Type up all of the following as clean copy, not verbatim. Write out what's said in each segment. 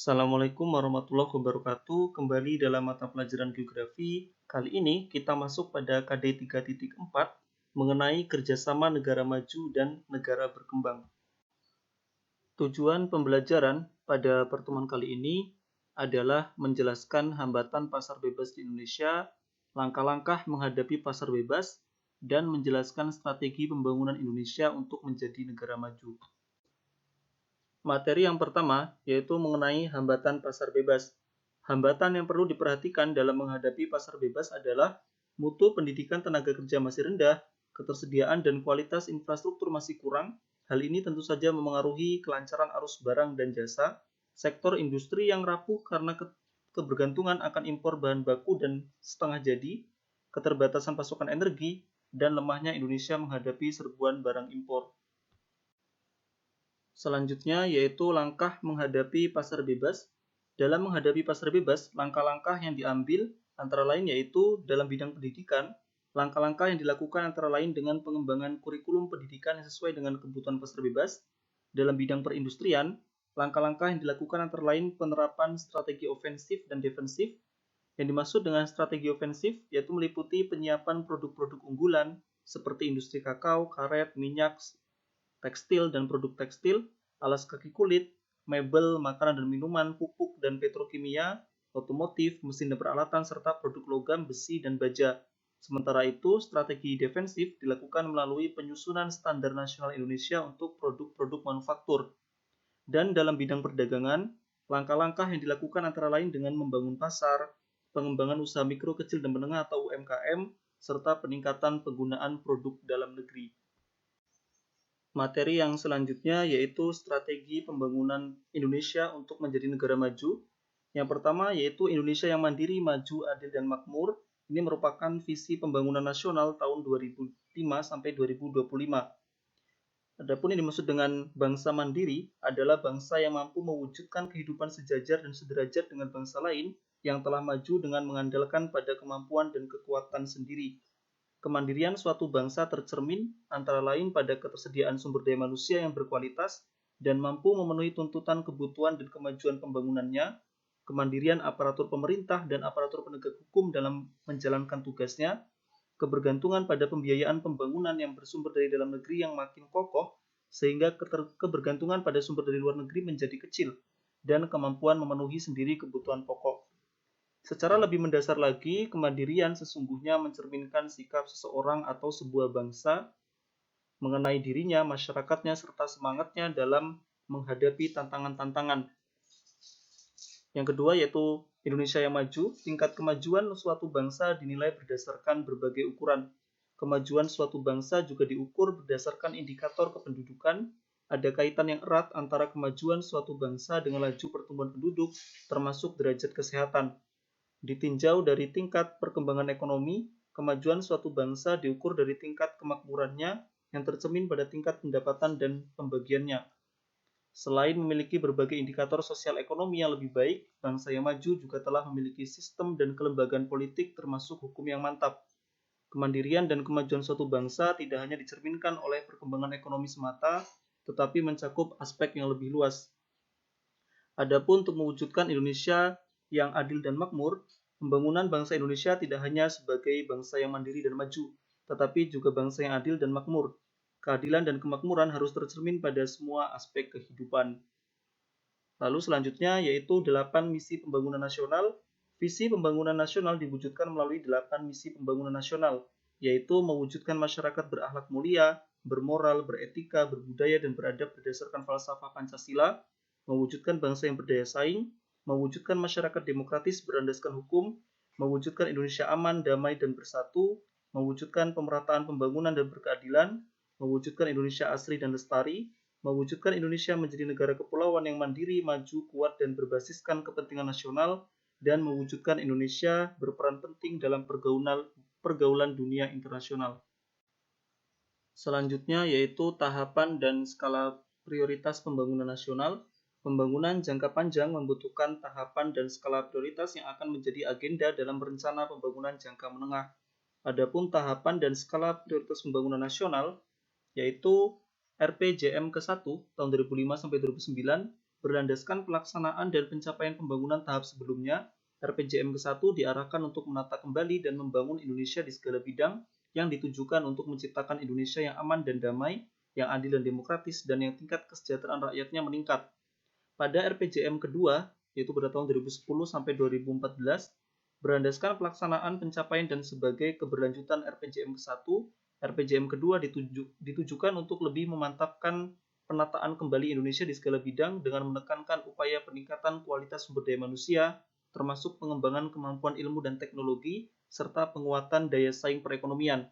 Assalamualaikum warahmatullahi wabarakatuh. Kembali dalam mata pelajaran geografi. Kali ini kita masuk pada KD 3.4 mengenai kerjasama negara maju dan negara berkembang. Tujuan pembelajaran pada pertemuan kali ini adalah menjelaskan hambatan pasar bebas di Indonesia, langkah-langkah menghadapi pasar bebas, dan menjelaskan strategi pembangunan Indonesia untuk menjadi negara maju. Materi yang pertama yaitu mengenai hambatan pasar bebas. Hambatan yang perlu diperhatikan dalam menghadapi pasar bebas adalah mutu pendidikan tenaga kerja masih rendah, ketersediaan dan kualitas infrastruktur masih kurang. Hal ini tentu saja memengaruhi kelancaran arus barang dan jasa, sektor industri yang rapuh karena kebergantungan akan impor bahan baku dan setengah jadi, keterbatasan pasokan energi, dan lemahnya Indonesia menghadapi serbuan barang impor. Selanjutnya yaitu langkah menghadapi pasar bebas. Dalam menghadapi pasar bebas, langkah-langkah yang diambil antara lain yaitu dalam bidang pendidikan, langkah-langkah yang dilakukan antara lain dengan pengembangan kurikulum pendidikan yang sesuai dengan kebutuhan pasar bebas. Dalam bidang perindustrian, langkah-langkah yang dilakukan antara lain penerapan strategi ofensif dan defensif. Yang dimaksud dengan strategi ofensif yaitu meliputi penyiapan produk-produk unggulan seperti industri kakao, karet, minyak, tekstil dan produk tekstil, alas kaki kulit, mebel, makanan dan minuman, pupuk dan petrokimia, otomotif, mesin dan peralatan, serta produk logam, besi, dan baja. Sementara itu, strategi defensif dilakukan melalui penyusunan standar nasional Indonesia untuk produk-produk manufaktur. Dan dalam bidang perdagangan, langkah-langkah yang dilakukan antara lain dengan membangun pasar, pengembangan usaha mikro, kecil, dan menengah atau UMKM, serta peningkatan penggunaan produk dalam negeri. Materi yang selanjutnya yaitu strategi pembangunan Indonesia untuk menjadi negara maju. Yang pertama yaitu Indonesia yang mandiri, maju, adil, dan makmur. Ini merupakan visi pembangunan nasional tahun 2005 sampai 2025. Adapun yang dimaksud dengan bangsa mandiri adalah bangsa yang mampu mewujudkan kehidupan sejajar dan sederajat dengan bangsa lain yang telah maju dengan mengandalkan pada kemampuan dan kekuatan sendiri. Kemandirian suatu bangsa tercermin antara lain pada ketersediaan sumber daya manusia yang berkualitas dan mampu memenuhi tuntutan kebutuhan dan kemajuan pembangunannya, kemandirian aparatur pemerintah dan aparatur penegak hukum dalam menjalankan tugasnya, kebergantungan pada pembiayaan pembangunan yang bersumber dari dalam negeri yang makin kokoh, sehingga kebergantungan pada sumber dari luar negeri menjadi kecil, dan kemampuan memenuhi sendiri kebutuhan pokok. Secara lebih mendasar lagi, kemandirian sesungguhnya mencerminkan sikap seseorang atau sebuah bangsa mengenai dirinya, masyarakatnya, serta semangatnya dalam menghadapi tantangan-tantangan. Yang kedua yaitu Indonesia yang maju. Tingkat kemajuan suatu bangsa dinilai berdasarkan berbagai ukuran. Kemajuan suatu bangsa juga diukur berdasarkan indikator kependudukan. Ada kaitan yang erat antara kemajuan suatu bangsa dengan laju pertumbuhan penduduk, termasuk derajat kesehatan. Ditinjau dari tingkat perkembangan ekonomi, kemajuan suatu bangsa diukur dari tingkat kemakmurannya yang tercermin pada tingkat pendapatan dan pembagiannya. Selain memiliki berbagai indikator sosial ekonomi yang lebih baik, bangsa yang maju juga telah memiliki sistem dan kelembagaan politik termasuk hukum yang mantap. Kemandirian dan kemajuan suatu bangsa tidak hanya dicerminkan oleh perkembangan ekonomi semata, tetapi mencakup aspek yang lebih luas. Adapun untuk mewujudkan Indonesia yang adil dan makmur, pembangunan bangsa Indonesia tidak hanya sebagai bangsa yang mandiri dan maju, tetapi juga bangsa yang adil dan makmur. Keadilan dan kemakmuran harus tercermin pada semua aspek kehidupan. Lalu selanjutnya yaitu 8 misi pembangunan nasional. Visi pembangunan nasional diwujudkan melalui 8 misi pembangunan nasional, yaitu mewujudkan masyarakat berakhlak mulia, bermoral, beretika, berbudaya, dan beradab berdasarkan falsafah Pancasila, mewujudkan bangsa yang berdaya saing, mewujudkan masyarakat demokratis berlandaskan hukum, mewujudkan Indonesia aman, damai, dan bersatu, mewujudkan pemerataan pembangunan dan berkeadilan, mewujudkan Indonesia asri dan lestari, mewujudkan Indonesia menjadi negara kepulauan yang mandiri, maju, kuat, dan berbasiskan kepentingan nasional, dan mewujudkan Indonesia berperan penting dalam pergaulan dunia internasional. Selanjutnya yaitu tahapan dan skala prioritas pembangunan nasional. Pembangunan jangka panjang membutuhkan tahapan dan skala prioritas yang akan menjadi agenda dalam rencana pembangunan jangka menengah. Adapun tahapan dan skala prioritas pembangunan nasional yaitu RPJM ke-1 tahun 2005 sampai 2009 berlandaskan pelaksanaan dan pencapaian pembangunan tahap sebelumnya, RPJM ke-1 diarahkan untuk menata kembali dan membangun Indonesia di segala bidang yang ditujukan untuk menciptakan Indonesia yang aman dan damai, yang adil dan demokratis, dan yang tingkat kesejahteraan rakyatnya meningkat. Pada RPJM kedua, yaitu pada tahun 2010 sampai 2014, berlandaskan pelaksanaan pencapaian dan sebagai keberlanjutan RPJM ke-1, RPJM kedua ditujukan untuk lebih memantapkan penataan kembali Indonesia di segala bidang dengan menekankan upaya peningkatan kualitas sumber daya manusia, termasuk pengembangan kemampuan ilmu dan teknologi, serta penguatan daya saing perekonomian.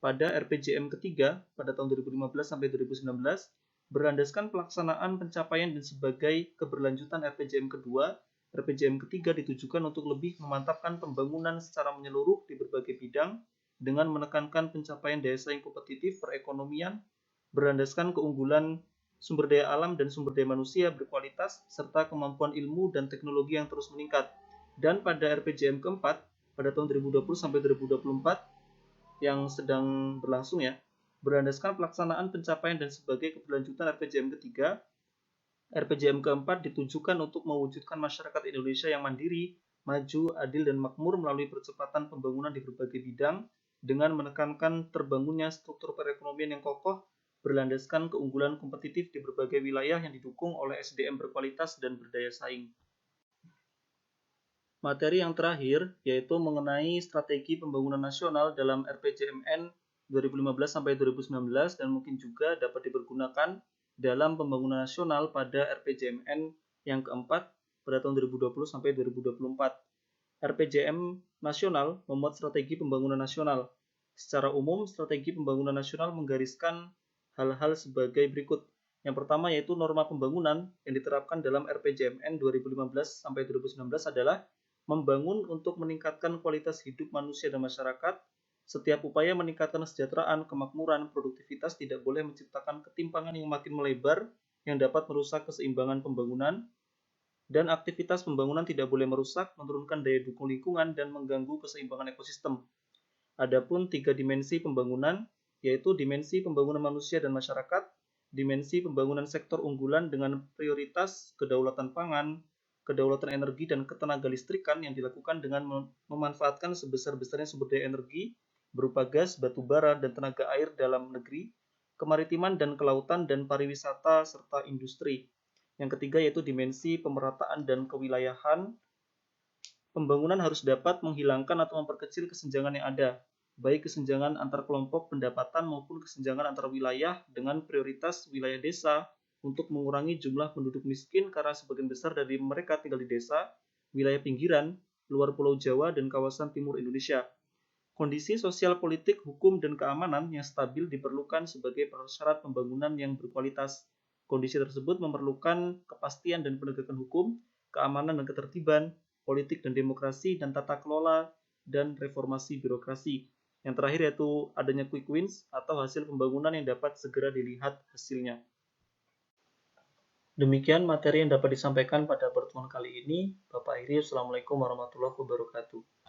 Pada RPJM ketiga, pada tahun 2015 sampai 2019, berlandaskan pelaksanaan pencapaian dan sebagai keberlanjutan RPJM kedua, RPJM ketiga ditujukan untuk lebih memantapkan pembangunan secara menyeluruh di berbagai bidang dengan menekankan pencapaian daya saing kompetitif perekonomian, berlandaskan keunggulan sumber daya alam dan sumber daya manusia berkualitas, serta kemampuan ilmu dan teknologi yang terus meningkat. Dan pada RPJM keempat, pada tahun 2020 sampai 2024, yang sedang berlangsung ya, berlandaskan pelaksanaan pencapaian dan sebagai keberlanjutan RPJM ketiga, RPJM keempat ditujukan untuk mewujudkan masyarakat Indonesia yang mandiri, maju, adil, dan makmur melalui percepatan pembangunan di berbagai bidang dengan menekankan terbangunnya struktur perekonomian yang kokoh, berlandaskan keunggulan kompetitif di berbagai wilayah yang didukung oleh SDM berkualitas dan berdaya saing. Materi yang terakhir yaitu mengenai strategi pembangunan nasional dalam RPJMN 2015-2019 dan mungkin juga dapat dipergunakan dalam pembangunan nasional pada RPJMN yang keempat pada tahun 2020-2024. RPJM nasional memuat strategi pembangunan nasional. Secara umum, strategi pembangunan nasional menggariskan hal-hal sebagai berikut. Yang pertama yaitu norma pembangunan yang diterapkan dalam RPJMN 2015-2019 adalah membangun untuk meningkatkan kualitas hidup manusia dan masyarakat. Setiap upaya meningkatkan kesejahteraan, kemakmuran, produktivitas tidak boleh menciptakan ketimpangan yang makin melebar yang dapat merusak keseimbangan pembangunan, dan aktivitas pembangunan tidak boleh merusak, menurunkan daya dukung lingkungan, dan mengganggu keseimbangan ekosistem. Adapun tiga dimensi pembangunan, yaitu dimensi pembangunan manusia dan masyarakat, dimensi pembangunan sektor unggulan dengan prioritas kedaulatan pangan, kedaulatan energi, dan ketenaga listrikan yang dilakukan dengan memanfaatkan sebesar-besarnya sumber daya energi berupa gas, batu bara, dan tenaga air dalam negeri, kemaritiman dan kelautan, dan pariwisata serta industri. Yang ketiga yaitu dimensi pemerataan dan kewilayahan. Pembangunan harus dapat menghilangkan atau memperkecil kesenjangan yang ada, baik kesenjangan antar kelompok pendapatan maupun kesenjangan antar wilayah dengan prioritas wilayah desa untuk mengurangi jumlah penduduk miskin karena sebagian besar dari mereka tinggal di desa, wilayah pinggiran, luar Pulau Jawa, dan kawasan timur Indonesia. Kondisi sosial politik, hukum, dan keamanan yang stabil diperlukan sebagai prasyarat pembangunan yang berkualitas. Kondisi tersebut memerlukan kepastian dan penegakan hukum, keamanan dan ketertiban, politik dan demokrasi, dan tata kelola dan reformasi birokrasi. Yang terakhir yaitu adanya quick wins atau hasil pembangunan yang dapat segera dilihat hasilnya. Demikian materi yang dapat disampaikan pada pertemuan kali ini. Bapak akhiri, Assalamualaikum warahmatullahi wabarakatuh.